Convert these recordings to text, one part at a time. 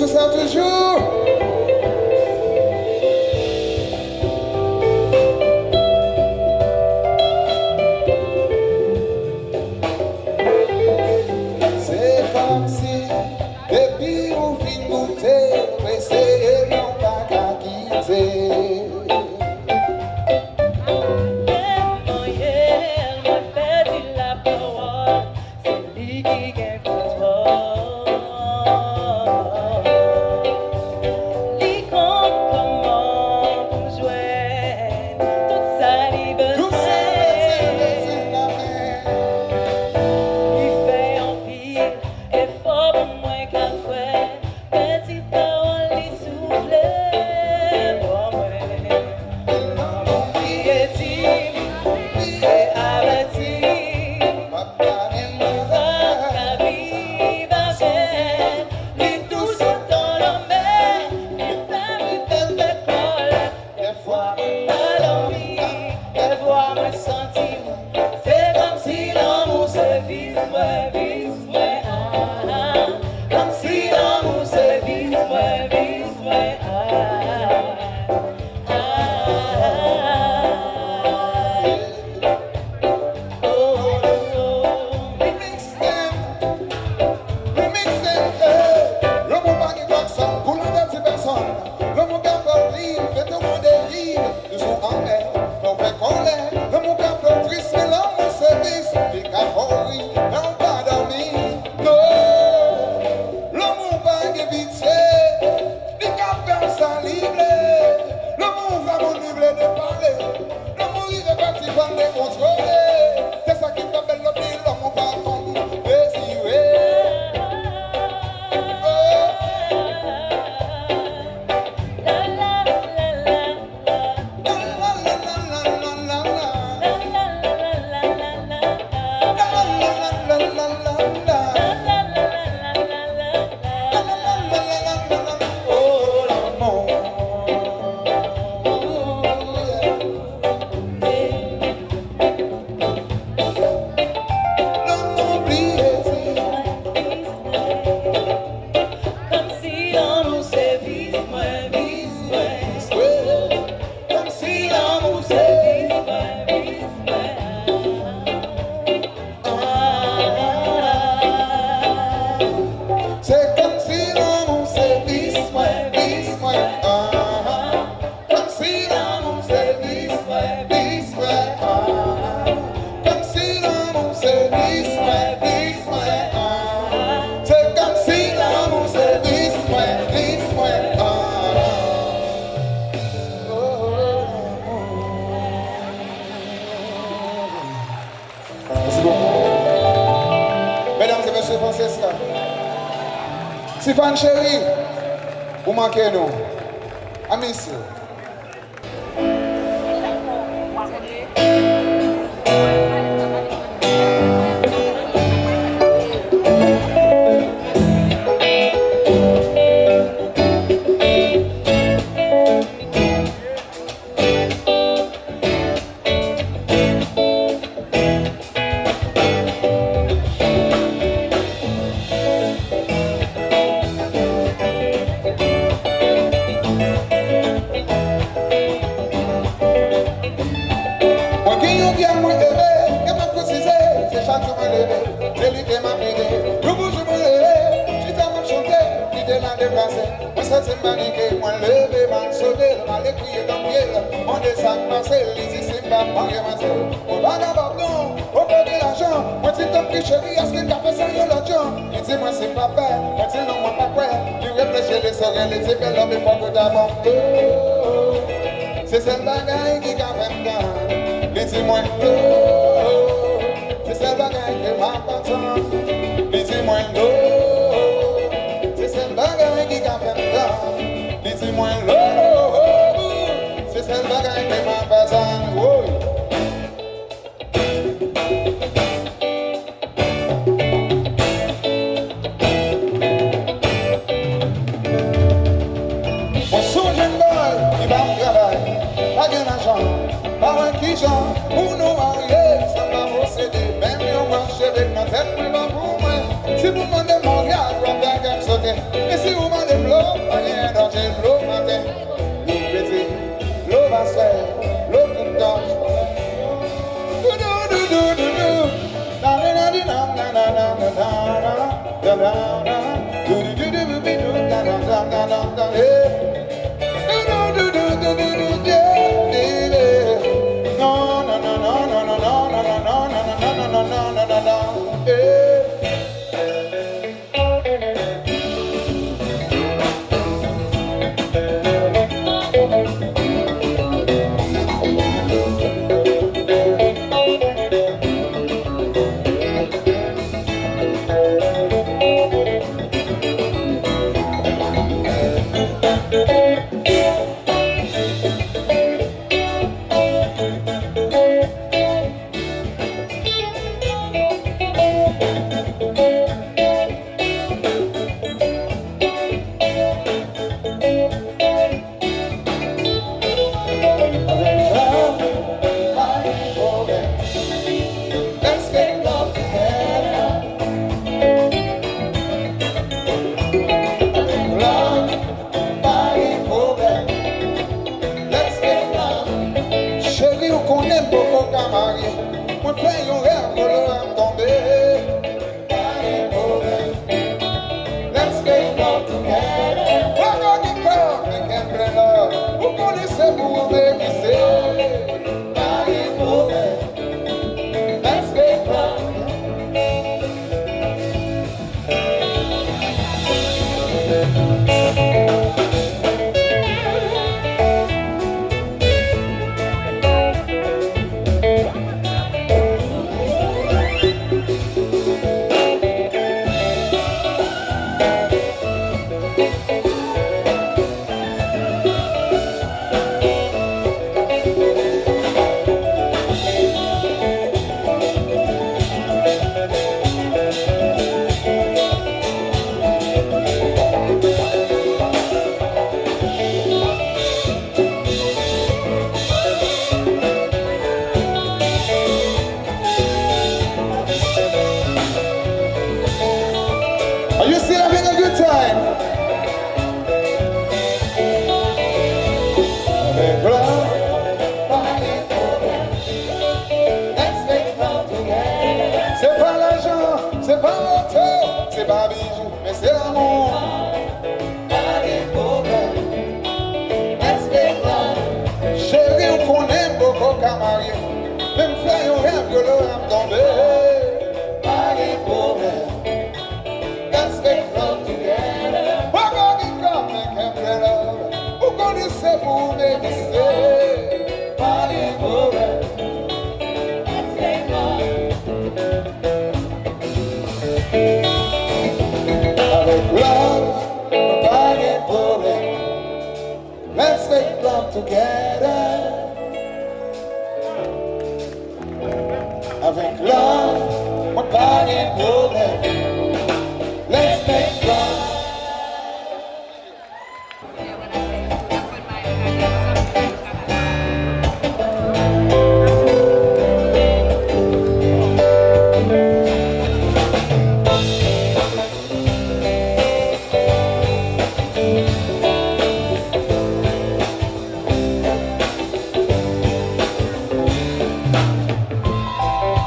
toujours ça, toujours. C'est comme si, depuis on finit goûter, pressé, non pas qu'à quitter. Stéphane chéri, vous manquez nous. I miss you. C'est celle bagaille qui a fait tant. Laissez-moi l'eau. C'est celle bagaille qui m'a pas tant. Laissez-moi l'eau. C'est celle bagaille qui a fait tant. Laissez-moi l'eau. C'est celle bagaille qui m'a pas tant. Pour nous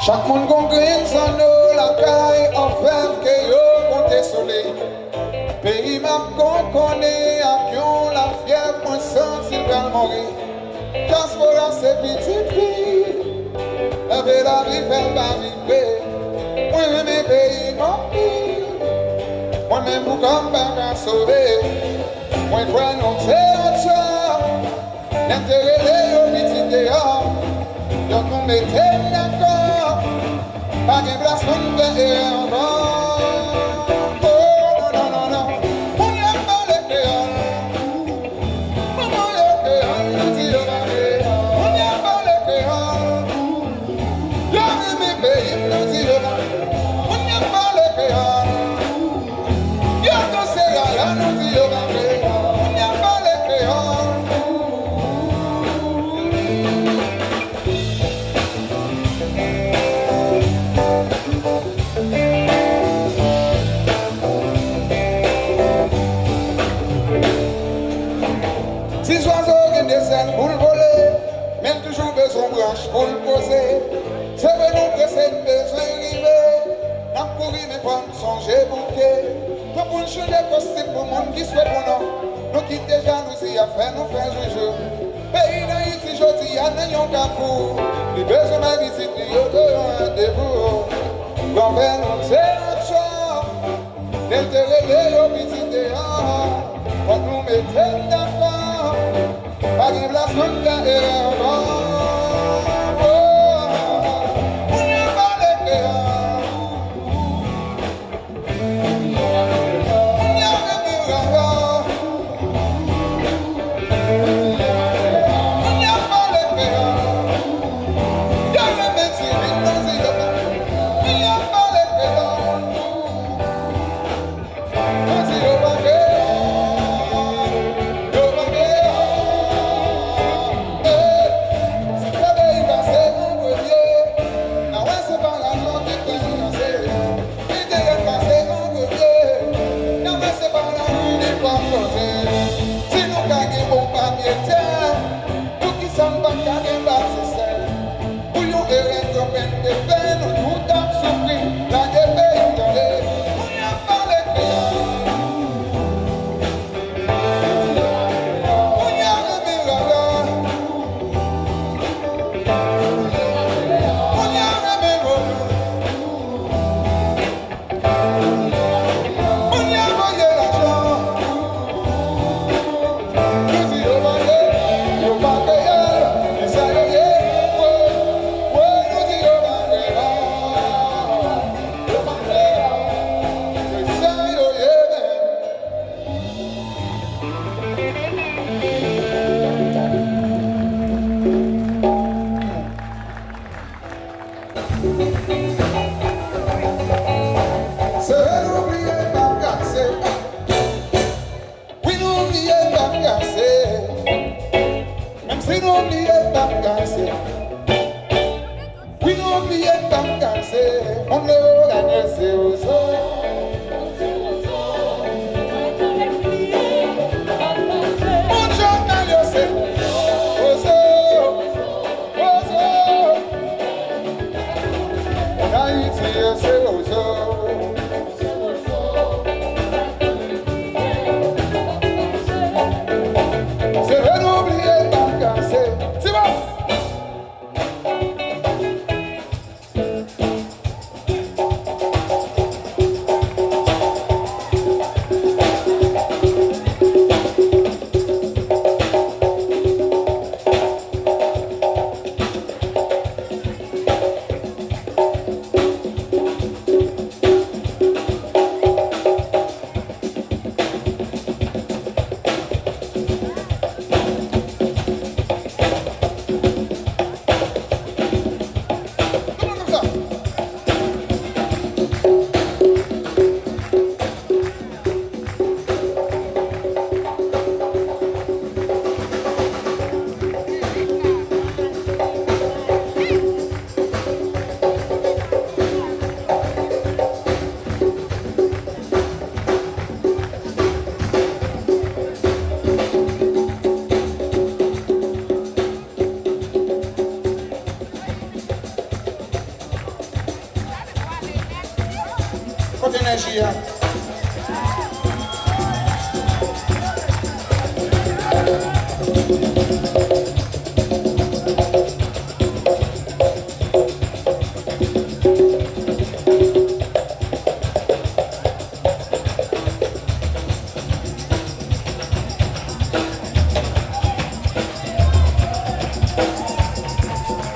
Chaque monde comprenne sans nous la caille en fève que yo compte soleil. Pays m'a connaît à qui on la fièvre, moi sans s'il va mourir. Diaspora c'est petite fille, avec la vie fait pas vivre. Moi mes pays m'en pire, moi même pour comme pas sauver. Moi crois non c'est autre, l'intérêt yo petit dehors, yo nous mettez d'accord. Pas de place pour nous faire encore. Oh non, non, non, non. On y a pas les créoles. Maman y a créole, nous dit on y a pas les créoles. Y'a mes pays, nous dit on y a pas les créoles. Y'a tout ces gars-là, nous dit on y a pas les créoles. Si oiseaux viennent des ailes pour le voler, même toujours besoin de branche pour le poser. C'est venu que c'est besoin d'arriver, n'a couru mais pas songer bouquet. pour changer possible pour le monde qui souhaite pour nous. Nous quitter jalousie à faire nous faire joujou. Pays d'Haïti, je dis, y'a n'ayons qu'un fou. Les besoins de visite, ils ont de rendez-vous. Grand-père, nous, c'est notre choix. L'intérêt, les visiter, quand nous mettons d'accord. Arrive la semaine, et energia.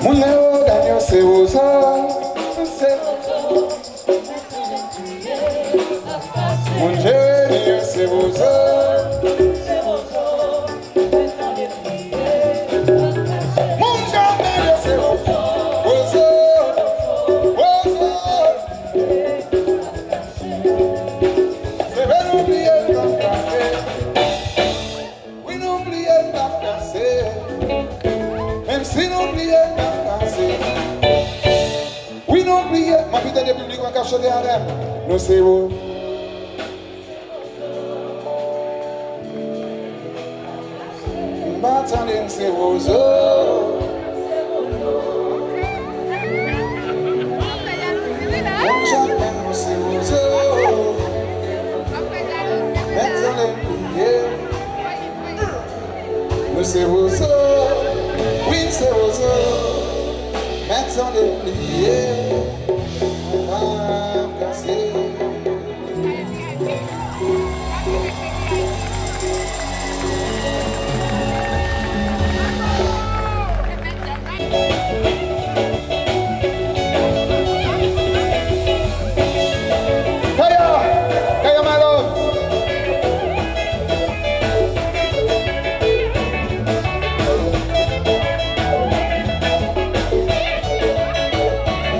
Mulher ganhou seu uso. Mulher seu uso. Ma vita di pubblico a caccia di arena, non sei voi. Battaglia in sei voi, non c'è meno sei voi. façon de plier, on va casser. Kaya, my love.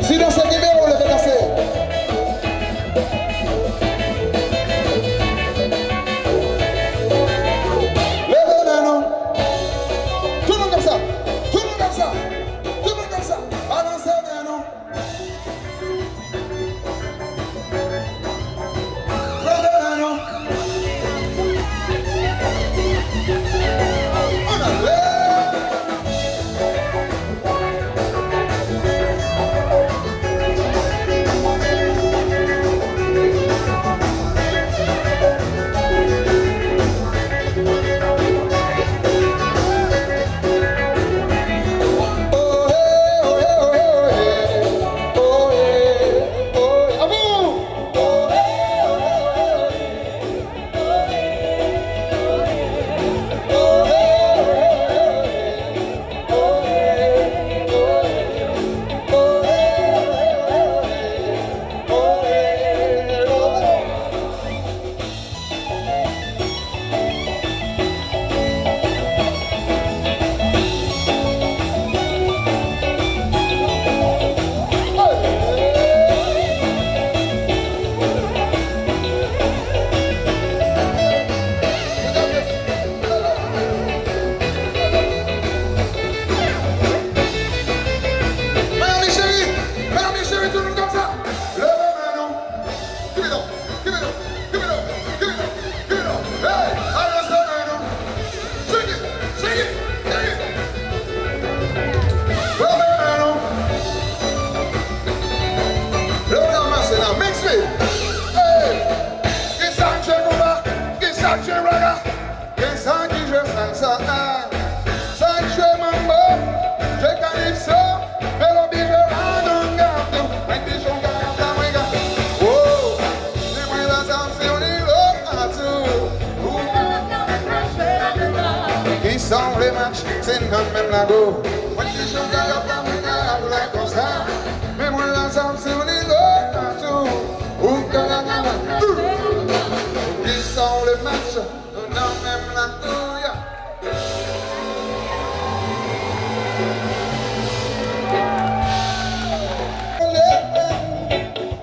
Si dans ce numéro, le fait casser. Levez la main. Tout le monde comme ça. Tout le monde comme ça. Tout le monde comme ça. Balancez la main. Levez la main. On a l'air. C'est quand même la go. Moi je suis un gars pas moi là comme ça. Mais moi l'ensemble c'est on est là partout. Ou quand la gamme. Ils sont le match, nous n'en même la touille.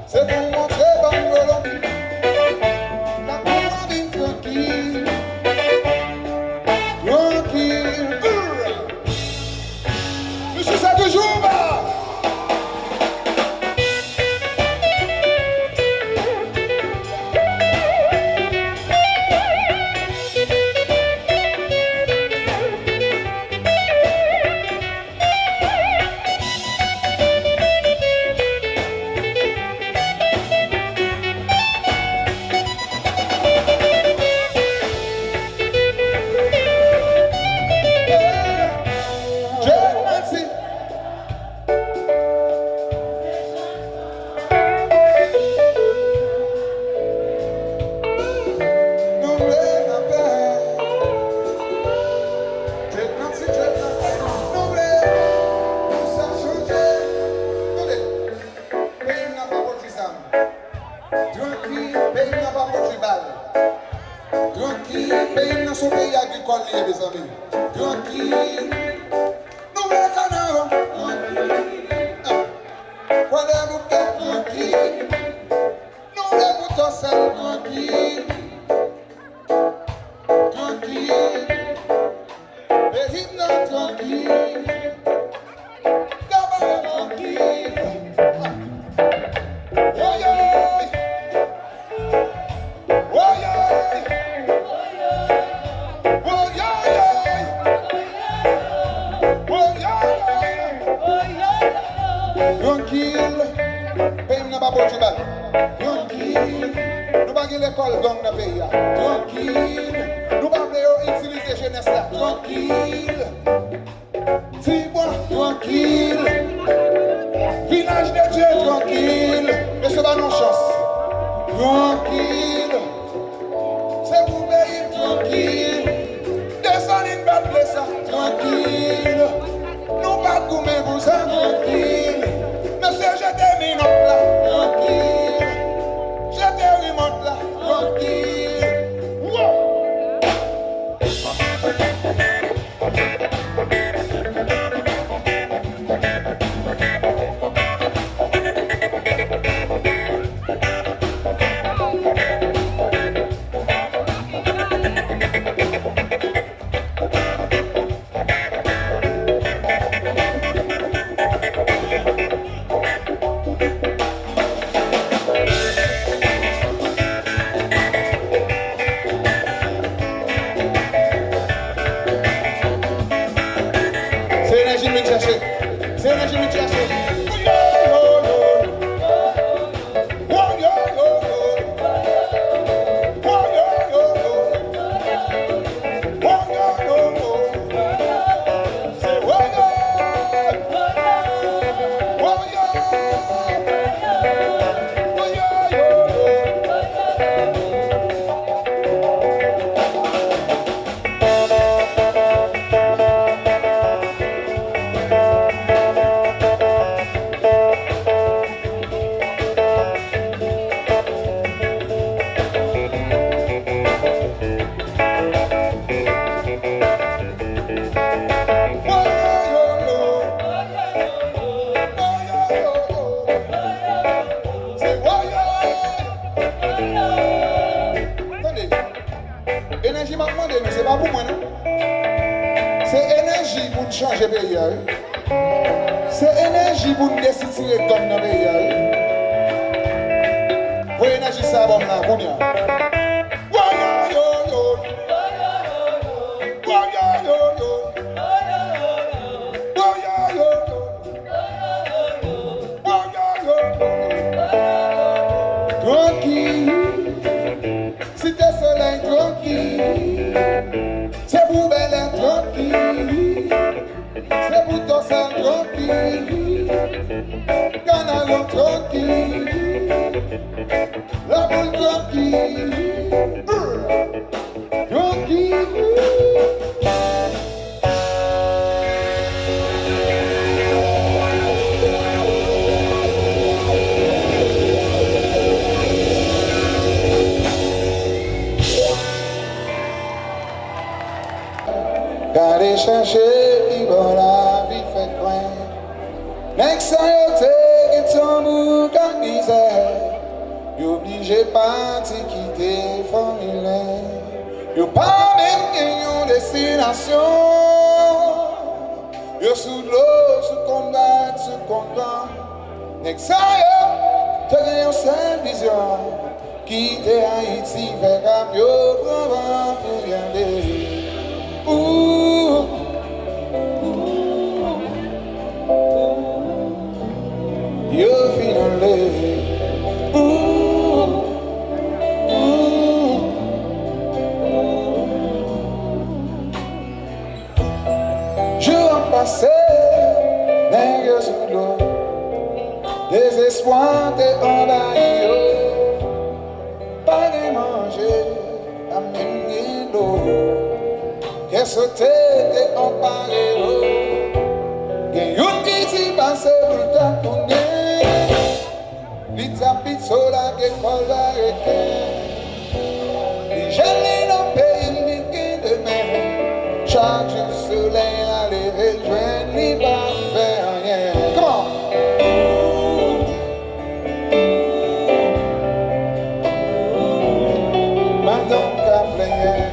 C'est pour montrer bon Colombie. La Colombie tranquille. Tranquille. Monsieur ça toujours bas. Son pays agricole, les amis. Tranquille. Nous les canards. Quoi les boutons tranquille. Nous les boutons seuls tranquille. Tranquille. Les hymnes tranquille. D'abord tranquille. Tranquille, pays n'a pas pour Chibal. Tranquille, nous pas l'école gang dans le pays. Tranquille, nous pas utiliser jeunesse là. Tranquille, si moi tranquille. Village de Dieu tranquille, et ce va nos chance. Tranquille, c'est pour pays tranquille. Descendez une belle place, tranquille. Nous pas coumer pour ça, tranquille. Monsieur, je termine là, tranquille. Je termine là, tranquille. Wow. C'est l'énergie me cherche. Énergie m'a demandé, mais c'est pas pour moi, non? C'est énergie pour nous changer le pays. C'est énergie pour nous décider de donner le pays. Vous énergie ça, bon, là, combien? Tranquille, si t'es soleil tranquille, c'est pour belle tranquille, c'est pour ton sang tranquille, canal tranquille, la boule tranquille, tranquille. Allez chercher, bon la vie fait coin. Next time you take ton bout de misère, you obligé parti quitter famille. You pas même une destination. You sous l'eau, sous combat, sous content. Next time you take une seule vision, quitter Haïti, faire comme yo, pour y aller. You're feeling late. Jour passé, nègre sous l'eau, désespoir t'es envahi. Pas de manger, amener l'eau. Qu'est-ce que t'es emparé? Y'a une qui s'y passe pour t'accompagner. Pizza, pizza, la guécole, la réquelle. Les jeunes dans le pays de mer. Chaque jour, soleil à les rejoindre, n'y pas faire rien. Comment? Madame Capléen.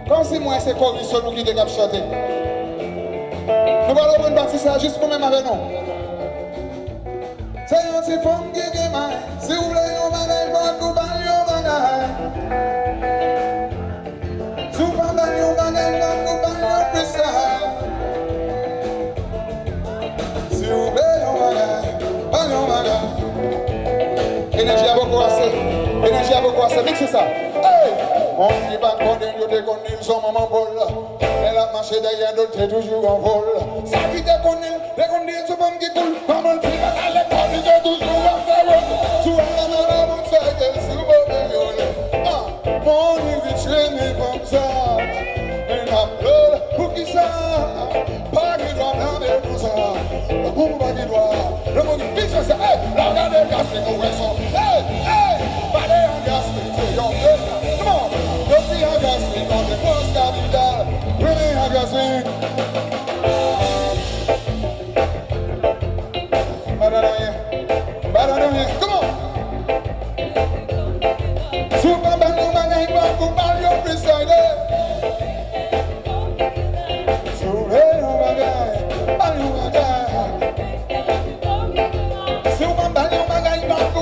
Comme si moi c'est quoi nous qui te chanter. Nous allons prendre partie ça juste pour même avec nous. C'est un petit femme qui est mal. Si vous voulez, on va aller voir Kouban, on va aller. Si vous voulez, on va aller voir Kouban, on peut ça. Si vous voulez, on va aller. Énergie à beaucoup assez. Énergie à beaucoup assez. Mixez ça. Hey! On dit pas qu'on est de déconner son maman Paul. Elle a marché derrière d'autres, t'es toujours en vol. Ça qui déconne, déconne son femme qui coule. Maman qui va à l'école, t'es toujours en vol. Tu as la main à mon sac, elle se va violer. Ah, mon vie traîne comme ça. Elle m'a pleuré pour qui ça? Pas qui doit m'amener pour ça. Le bon pas qui doit. Le bon qui piche ça. Hey, la regarde les gars, c'est qu'on ressent. Hey, hey, pas les gars, c'est yon. Come on. Don't against on the post capital. Really against me. Badanoye. Come on. Super Banuma ain't back to Mario Preside. So hey, oh my guy. Super Banuma ain't back to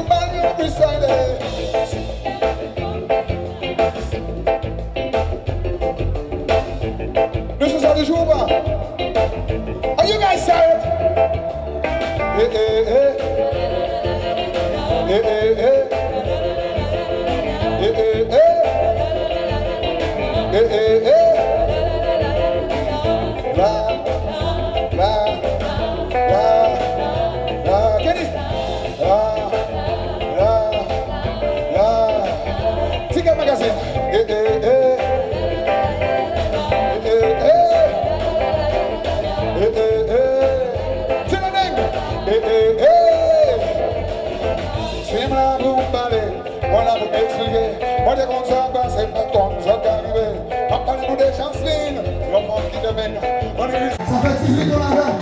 Ça fait 18 ans là-bas.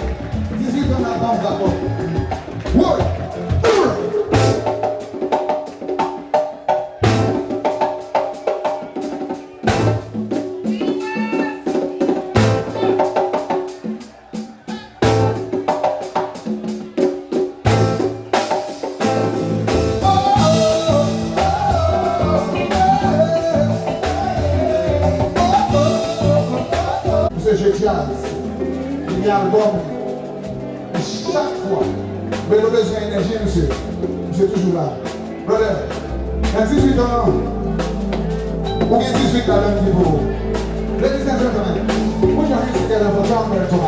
18 ans là-bas, d'accord. Ouais. Je jazz, il y a un album, et chaque fois, mais nous besoin d'énergie, monsieur. Monsieur toujours là. Brother, à 18 ans, ou bien 18 ans, là, niveau. Ladies and gentlemen, put your hands together for John Bertrand.